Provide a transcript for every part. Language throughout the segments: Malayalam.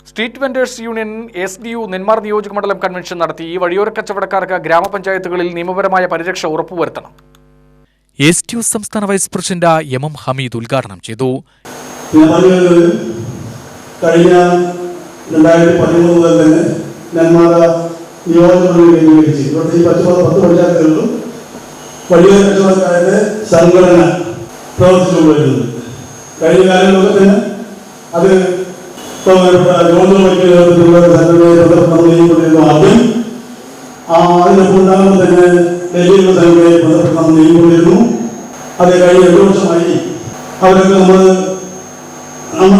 Street vendors union SDU Nenmara നിയോജക മണ്ഡലം കൺവെൻഷൻ നടത്തി. വഴിയോര കച്ചവടക്കാർക്ക് ഗ്രാമപഞ്ചായത്തുകളിൽ നിയമപരമായ പരിരക്ഷ ഉറപ്പുവരുത്തണം. SDU സംസ്ഥാന വൈസ് പ്രസിഡന്റ് MM ഹമീദ് ഉദ്ഘാടനം ചെയ്തു. കഴിഞ്ഞ 2013 മുതൽ തന്നെ നെന്മാർ നിയോജകമണ്ഡലം കേന്ദ്രീകരിച്ച് 10 പഞ്ചായത്തുകളിലും വഴിയോര കച്ചവടക്കാരുടെ സംഘടന പ്രവർത്തിച്ചുകൊണ്ടിരുന്നത്. കഴിഞ്ഞ കാലങ്ങളിലൊക്കെ തന്നെ അത് ആദ്യം അതിനൊപ്പം ഉണ്ടാകുമ്പോൾ തന്നെ ഡൽഹിയിലുള്ള സംഘടനയെ ബന്ധപ്പെട്ട് നീങ്ങിക്കൊണ്ടിരുന്നു. അത് കഴിഞ്ഞ 2 വർഷമായി അവരൊക്കെ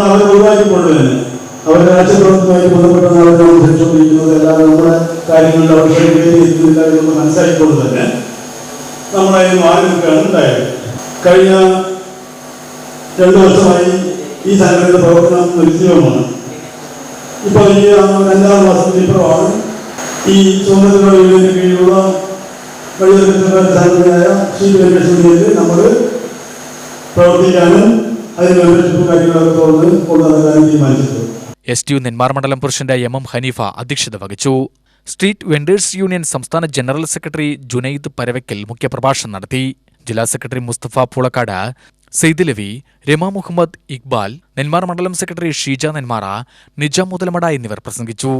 അവരെ ഒഴിവാക്കിക്കൊണ്ട് തന്നെ അവരുടെ രാഷ്ട്രീയപ്രവർത്തനവുമായി ബന്ധപ്പെട്ടാണ് അവർ സംസാരിച്ചുകൊണ്ടിരിക്കുന്നത്. അല്ലാതെ നമ്മുടെ കാര്യങ്ങളിൽ അവർ ശ്രദ്ധിക്കുന്നില്ല എന്ന് മനസ്സിലാക്കിക്കൊണ്ട് തന്നെ നമ്മളെ മാറി നിൽക്കുകയാണ് ഉണ്ടായത്. കഴിഞ്ഞ 2 വർഷമായി ഈ സംഘടനയുടെ പ്രവർത്തനം നിർജ്ജീവമാണ്. ഇപ്പോൾ ഈ 5-6 മാസത്തിന് ഇപ്പുറമാണ് ഈ സ്വാതന്ത്ര്യ യൂണിയന്റെ കീഴിലുള്ള വഴിയോര സംഘടനയായ സ്ട്രീറ്റ് വെൻഡേഴ്സ് യൂണിയനിൽ നമ്മൾ പ്രവർത്തിക്കാനും അതിന് മെമ്പർഷിപ്പ് കാര്യങ്ങളൊക്കെ തുറന്ന് കൊണ്ടുനടക്കാനും തീരുമാനിച്ചത്. SDU നെന്മാർ മണ്ഡലം പ്രസിഡന്റ് MM ഹനീഫ അധ്യക്ഷത വഹിച്ചു. സ്ട്രീറ്റ് വെൻഡേഴ്സ് യൂണിയൻ സംസ്ഥാന ജനറൽ സെക്രട്ടറി ജുനൈദ് പരവയ്ക്കൽ മുഖ്യപ്രഭാഷണം നടത്തി. ജില്ലാ സെക്രട്ടറി മുസ്തഫ പൂളക്കാട്, സെയ്ദലവി, രമ മുഹമ്മദ്, ഇക്ബാൽ, നെന്മാർ മണ്ഡലം സെക്രട്ടറി ഷീജ നെന്മാറ, നിജാം മുതലമട എന്നിവർ പ്രസംഗിച്ചു.